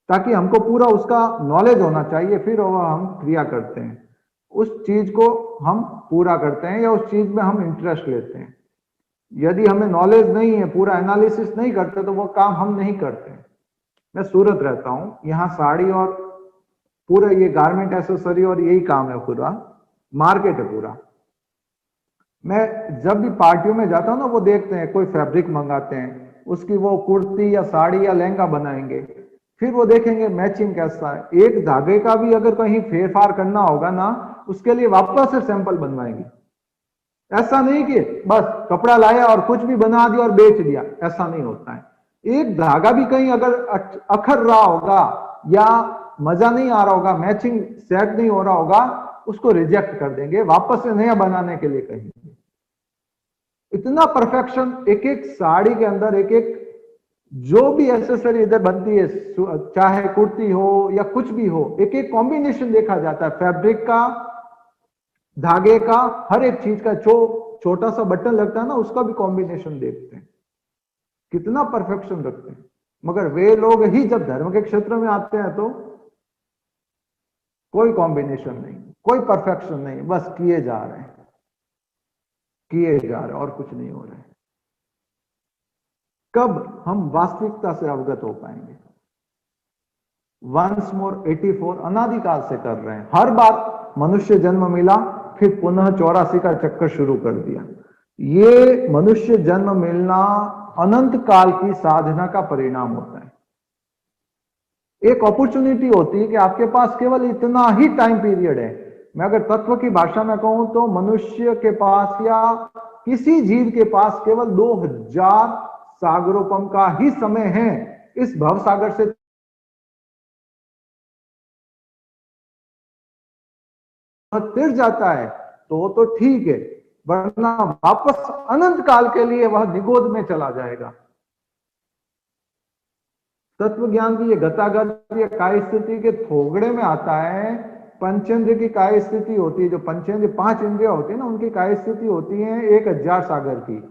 ताकि हमको पूरा उसका नॉलेज होना चाहिए, फिर वो हम क्रिया करते हैं, उस चीज को हम पूरा करते हैं या उस चीज में हम इंटरेस्ट लेते हैं। यदि हमें नॉलेज नहीं है, पूरा एनालिसिस नहीं करते, तो वो काम हम नहीं करते। मैं सूरत रहता हूं, यहाँ साड़ी और पूरा ये गारमेंट एसेसरी और यही काम है, पूरा मार्केट है पूरा। मैं जब भी पार्टियों में जाता हूं ना, वो देखते हैं कोई फैब्रिक मंगाते हैं, उसकी वो कुर्ती या साड़ी या लहंगा बनाएंगे, फिर वो देखेंगे मैचिंग कैसा है। एक धागे का भी अगर कहीं फेरफार करना होगा ना, उसके लिए वापस से सैंपल बनवाएंगे। ऐसा नहीं कि बस कपड़ा लाया और कुछ भी बना दिया और बेच दिया, ऐसा नहीं होता है। एक धागा भी कहीं अगर अखर रहा होगा या मजा नहीं आ रहा होगा, मैचिंग सेट नहीं हो रहा होगा, उसको रिजेक्ट कर देंगे, वापस से नया बनाने के लिए कहेंगे। इतना परफेक्शन एक एक साड़ी के अंदर, एक एक जो भी एसेसरी इधर बनती है, चाहे कुर्ती हो या कुछ भी हो, एक एक कॉम्बिनेशन देखा जाता है, फैब्रिक का, धागे का, हर एक चीज का। जो छोटा सा बटन लगता है ना, उसका भी कॉम्बिनेशन देखते हैं, कितना परफेक्शन रखते हैं। मगर वे लोग ही जब धर्म के क्षेत्र में आते हैं तो कोई कॉम्बिनेशन नहीं, कोई परफेक्शन नहीं, बस किए जा रहे हैं, किए जा रहे हैं, और कुछ नहीं हो रहा है। कब हम वास्तविकता से अवगत हो पाएंगे? वंस मोर 84 अनादिकाल से कर रहे हैं, हर बार मनुष्य जन्म मिला, फिर पुनः 84 का चक्कर शुरू कर दिया। ये मनुष्य जन्म मिलना अनंत काल की साधना का परिणाम होता है। एक अपॉर्चुनिटी होती है कि आपके पास केवल इतना ही टाइम पीरियड है। मैं अगर तत्व की भाषा में कहूं तो मनुष्य के पास या किसी जीव के पास केवल 2000 सागरोपम का ही समय है इस भव सागर से तिर जाता है तो ठीक है, वरना वापस अनंत काल के लिए वह निगोद में चला जाएगा। तत्व ज्ञान की ये गतागत या काय स्थिति के थोगड़े में आता है। पंचेंद्र की काय स्थिति होती है, जो पंचेंद्र 5 इंद्रिया होती है ना, उनकी काय स्थिति होती है 1000 सागर की।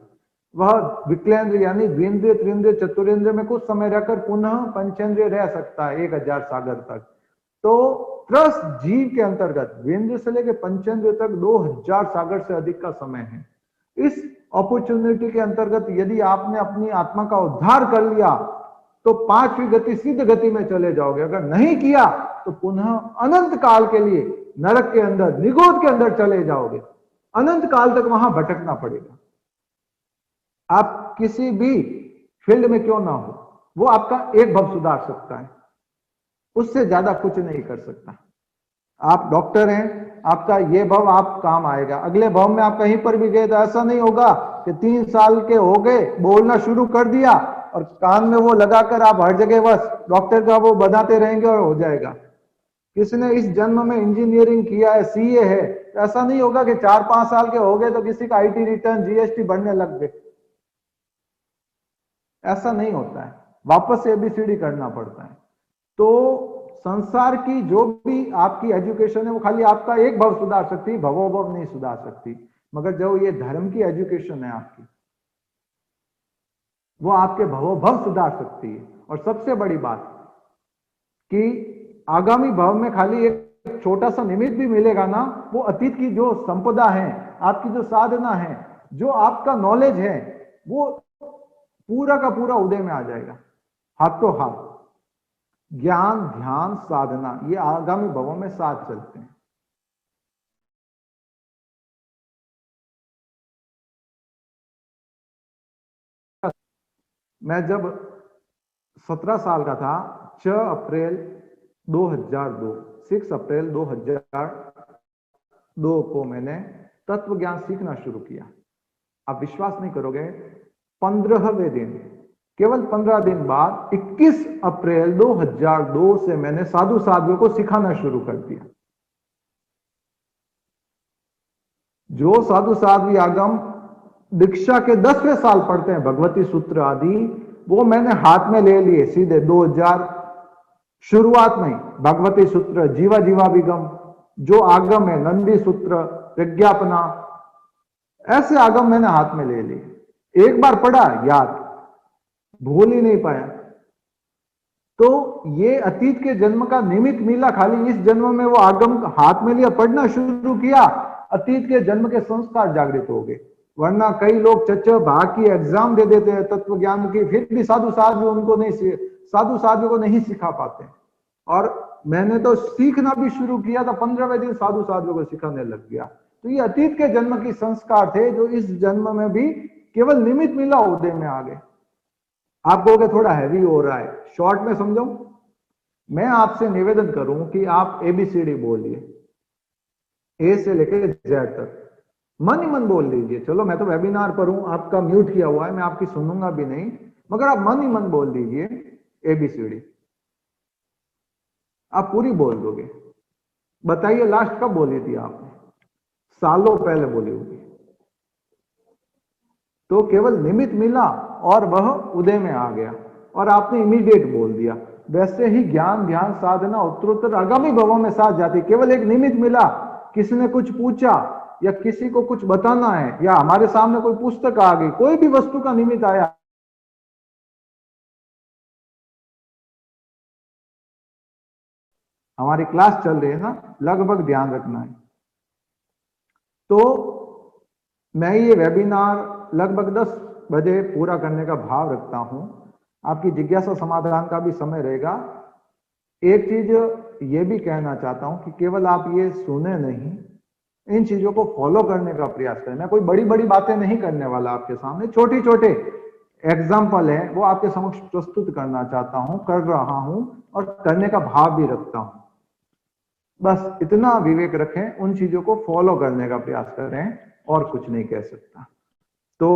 वह विकलेंद्र यानी द्विंद्रिय, त्रिंद्रिय, चतुरेंद्र में कुछ समय रहकर पुनः पंचेंद्रिय रह सकता है 1000 सागर तक। तो त्रस जीव के अंतर्गत द्विंद्रिय से लेकर पंचेंद्रिय तक 2000 सागर से अधिक का समय है। इस अपॉर्चुनिटी के अंतर्गत यदि आपने अपनी आत्मा का उद्धार कर लिया तो 5वीं गति सिद्ध गति में चले जाओगे। अगर नहीं किया तो पुनः अनंत काल के लिए नरक के अंदर, निगोद के अंदर चले जाओगे। अनंत काल तक वहां भटकना पड़ेगा। आप किसी भी फील्ड में क्यों ना हो, वो आपका एक भव सुधार सकता है, उससे ज्यादा कुछ नहीं कर सकता। आप डॉक्टर हैं, आपका ये भव आप काम आएगा, अगले भव में आप कहीं पर भी गए तो ऐसा नहीं होगा कि 3 साल के हो गए, बोलना शुरू कर दिया और कान में वो लगाकर आप हर जगह बस डॉक्टर का वो बनाते रहेंगे और हो जाएगा। किसी ने इस जन्म में इंजीनियरिंग किया है, सीए है, तो ऐसा नहीं होगा कि 4-5 साल के हो गए तो किसी का आईटी रिटर्न, जीएसटी भरने लग गए। ऐसा नहीं होता है, वापस से एबीसीडी करना पड़ता है। तो संसार की जो भी आपकी एजुकेशन है वो खाली आपका एक भव सुधार सकती है, भवो भव नहीं सुधार सकती। मगर जो ये धर्म की एजुकेशन है आपकी, वो आपके भवो भव सुधार सकती है। और सबसे बड़ी बात कि आगामी भव में खाली एक छोटा सा निमित्त भी मिलेगा ना, वो अतीत की जो संपदा है, आपकी जो साधना है, जो आपका नॉलेज है, वो पूरा का पूरा उदय में आ जाएगा, हाथों हाथ। ज्ञान, ध्यान, साधना, ये आगामी भवों में साथ चलते हैं। मैं जब 17 साल का था, 6 अप्रैल 2002, 6 अप्रैल 2002 को मैंने तत्व ज्ञान सीखना शुरू किया। आप विश्वास नहीं करोगे, 15वें दिन, केवल 15 दिन बाद 21 अप्रैल 2002 से मैंने साधु साध्वियों को सिखाना शुरू कर दिया। जो साधु साध्वी आगम दीक्षा के 10वें साल पढ़ते हैं, भगवती सूत्र आदि, वो मैंने हाथ में ले लिए सीधे 2000 शुरुआत में। भगवती सूत्र, जीवा जीवाभिगम, जो आगम है, नंदी सूत्र, प्रज्ञापना, ऐसे आगम मैंने हाथ में ले लिए। एक बार पढ़ा, याद, भूल ही नहीं पाया। तो ये अतीत के जन्म का निमित्त मिला, खाली इस जन्म में वो आगम हाथ में लिया, पढ़ना शुरू किया, अतीत के जन्म के संस्कार जागृत हो गए। वरना कई लोग चच्चा भाग की एग्जाम दे देते हैं तत्व ज्ञान की, फिर भी साधु साध्वी उनको नहीं, साधु साध्वी को नहीं सिखा पाते। और मैंने तो सीखना भी शुरू किया था, 15वें दिन साधु साध्वी को सिखाने लग गया। तो ये अतीत के जन्म की संस्कार थे, जो इस जन्म में भी केवल निमित्त मिला, उदय में आ गए। आप कहोगे थोड़ा हैवी हो रहा है, शॉर्ट में समझाऊं? मैं आपसे निवेदन करूं कि आप एबीसीडी बोलिए, ए से लेकर जेड तक, मन ही मन बोल लीजिए। चलो मैं तो वेबिनार पर हूं, आपका म्यूट किया हुआ है, मैं आपकी सुनूंगा भी नहीं, मगर आप मन ही मन बोल दीजिए एबीसीडी, आप पूरी बोल दोगे। बताइए लास्ट कब बोली थी आपने? सालों पहले बोली होगी। तो केवल निमित्त मिला और वह उदय में आ गया और आपने इमीडिएट बोल दिया। वैसे ही ज्ञान, ध्यान, साधना उत्तरोत्तर आगामी भवों में साथ जाती। केवल एक निमित्त मिला, किसी ने कुछ पूछा या किसी को कुछ बताना है, या हमारे सामने कोई पुस्तक आ गई, कोई भी वस्तु का निमित्त आया, हमारी क्लास चल रही है ना, लगभग ध्यान रखना है। तो मैं ये वेबिनार लगभग 10 बजे पूरा करने का भाव रखता हूं। आपकी जिज्ञासा समाधान का भी समय रहेगा। एक चीज ये भी कहना चाहता हूं कि केवल आप ये सुने नहीं, इन चीजों को फॉलो करने का प्रयास करें। मैं कोई बड़ी बड़ी बातें नहीं करने वाला आपके सामने, छोटे छोटे एग्जाम्पल है वो आपके समक्ष प्रस्तुत करना चाहता हूं, कर रहा हूं और करने का भाव भी रखता हूं। बस इतना विवेक रखें, उन चीजों को फॉलो करने का प्रयास करें, और कुछ नहीं कह सकता। तो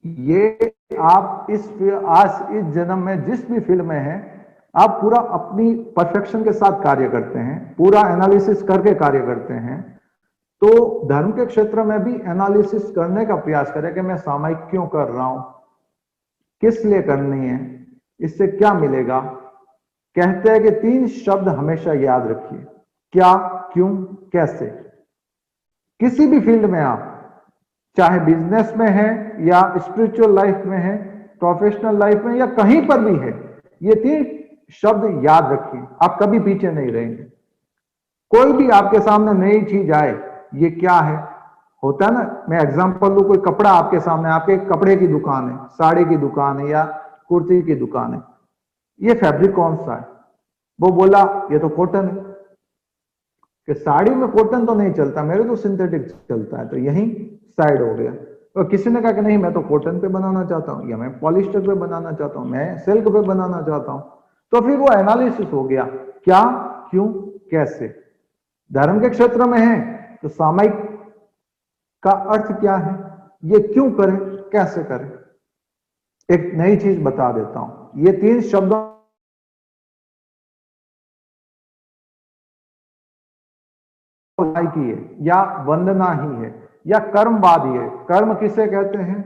ये आप आज इस जन्म में जिस भी फील्ड में हैं, आप पूरा अपनी परफेक्शन के साथ कार्य करते हैं, पूरा एनालिसिस करके कार्य करते हैं। तो धर्म के क्षेत्र में भी एनालिसिस करने का प्रयास करें कि मैं सामायिक क्यों कर रहा हूं, किस लिए करनी है, इससे क्या मिलेगा। कहते हैं कि 3 शब्द हमेशा याद रखिए, क्या, क्यों, कैसे। किसी भी फील्ड में आप, चाहे बिजनेस में है या स्पिरिचुअल लाइफ में है, प्रोफेशनल लाइफ में या कहीं पर भी है, ये 3 शब्द याद रखिए, आप कभी पीछे नहीं रहेंगे। कोई भी आपके सामने नई चीज आए, ये क्या है, होता है ना, मैं एग्जांपल दूं, कोई कपड़ा आपके सामने, आपके कपड़े की दुकान है, साड़ी की दुकान है या कुर्ती की दुकान है, ये फैब्रिक कौन सा है, वो बोला ये तो कॉटन है, कि साड़ी में कॉटन तो नहीं चलता, मेरे तो सिंथेटिक चलता है, तो यही साइड हो गया। और किसी ने कहा कि नहीं मैं तो कॉटन पे बनाना चाहता हूं, या मैं पॉलिस्टर पे बनाना चाहता हूं, मैं सिल्क पे बनाना चाहता हूं, तो फिर वो एनालिसिस हो गया, क्या, क्यों, कैसे। धर्म के क्षेत्र में है तो सामायिक का अर्थ क्या है, ये क्यों करें, कैसे करें। एक नई चीज बता देता हूं, ये 3 शब्दों की है या वंदना ही है या कर्मवादी है। कर्म किसे कहते हैं,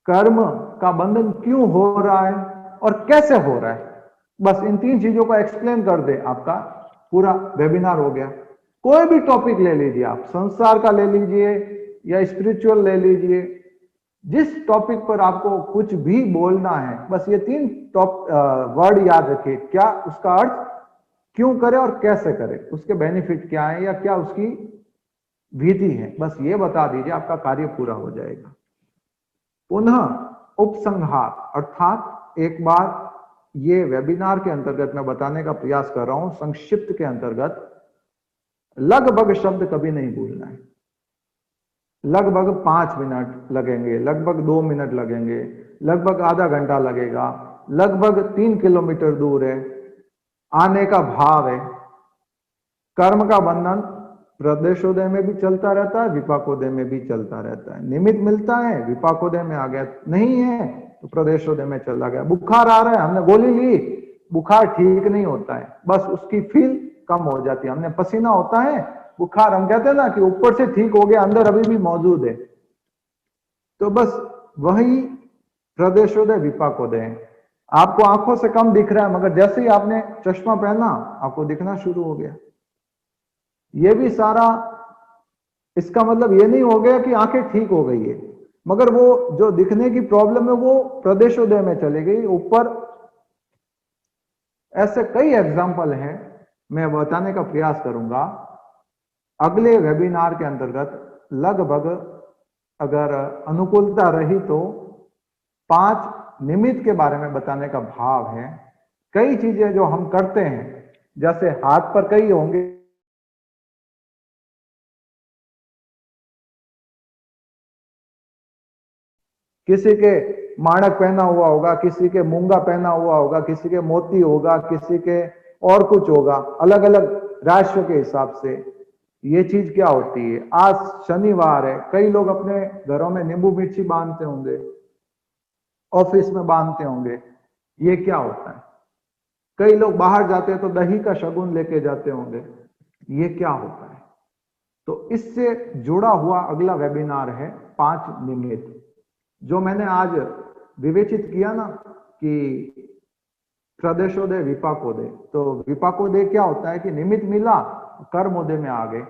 कर्म का बंधन क्यों हो रहा है और कैसे हो रहा है, बस इन 3 चीजों को एक्सप्लेन कर दे, आपका पूरा वेबिनार हो गया। कोई भी टॉपिक ले लीजिए आप, संसार का ले लीजिए या स्पिरिचुअल ले लीजिए, जिस टॉपिक पर आपको कुछ भी बोलना है, बस ये 3 वर्ड याद रखिए, क्या उसका अर्थ, क्यों करे और कैसे करे, उसके बेनिफिट क्या है या क्या उसकी विधि है, बस ये बता दीजिए, आपका कार्य पूरा हो जाएगा। पुनः उपसंहार, अर्थात एक बार ये वेबिनार के अंतर्गत मैं बताने का प्रयास कर रहा हूं, संक्षिप्त के अंतर्गत लगभग शब्द कभी नहीं भूलना है। लगभग 5 मिनट लगेंगे, लगभग 2 मिनट लगेंगे, लगभग आधा घंटा लगेगा, लगभग 3 किलोमीटर दूर है, आने का भाव है। कर्म का बंधन प्रदेशोदय में भी चलता रहता है, विपाकोदय में भी चलता रहता है। निमित्त मिलता है, विपाकोदय में आ गया, नहीं है तो प्रदेशोदय में चला गया। बुखार आ रहा है, हमने गोली ली, बुखार ठीक नहीं होता है, बस उसकी फील कम हो जाती है। हमने पसीना होता है, बुखार हम कहते हैं ना कि ऊपर से ठीक हो गया, अंदर अभी भी मौजूद है, तो बस वही प्रदेशोदय विपाकोदय है। आपको आंखों से कम दिख रहा है, मगर जैसे ही आपने चश्मा पहना आपको दिखना शुरू हो गया। ये भी सारा, इसका मतलब ये नहीं हो गया कि आंखें ठीक हो गई है, मगर वो जो दिखने की प्रॉब्लम है वो प्रदेशोदय में चली गई ऊपर। ऐसे कई एग्जाम्पल हैं, मैं बताने का प्रयास करूंगा अगले वेबिनार के अंतर्गत। लगभग अगर अनुकूलता रही तो 5 निमित्त के बारे में बताने का भाव है। कई चीजें जो हम करते हैं, जैसे हाथ पर कई होंगे, किसी के माणक पहना हुआ होगा, किसी के मूंगा पहना हुआ होगा, किसी के मोती होगा, किसी के और कुछ होगा, अलग अलग राशि के हिसाब से। ये चीज क्या होती है, आज शनिवार है, कई लोग अपने घरों में नींबू मिर्ची बांधते होंगे, ऑफिस में बांधते होंगे, ये क्या होता है। कई लोग बाहर जाते हैं तो दही का शगुन लेके जाते होंगे, ये क्या होता है। तो इससे जुड़ा हुआ अगला वेबिनार है 5 निमित्त, जो मैंने आज विवेचित किया ना कि प्रदेशोदय विपाकोदय। तो विपाकोदय क्या होता है कि निमित्त मिला, कर्मोदय में आ गए।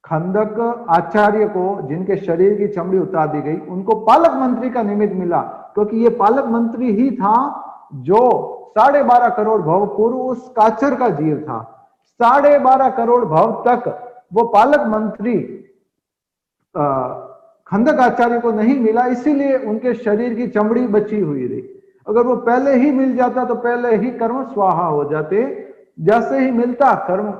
खंदक आचार्य को जिनके शरीर की चमड़ी उतार दी गई, उनको पालक मंत्री का निमित्त मिला, क्योंकि ये पालक मंत्री ही था जो 12.5 करोड़ भव पूर्व उस काचर का जीव था। 12.5 करोड़ भव तक वो पालक मंत्री खंदक आचार्य को नहीं मिला, इसीलिए उनके शरीर की चमड़ी बची हुई रही। अगर वो पहले ही मिल जाता तो पहले ही कर्म स्वाहा हो जाते। जैसे ही मिलता कर्म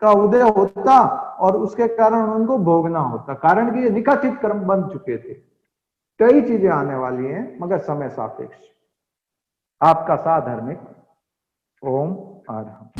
का उदय होता और उसके कारण उनको भोगना होता, कारण कि ये निकाचित कर्म बन चुके थे। कई चीजें आने वाली हैं, मगर समय सापेक्ष। आपका साधर्मिक। ओम आरहम।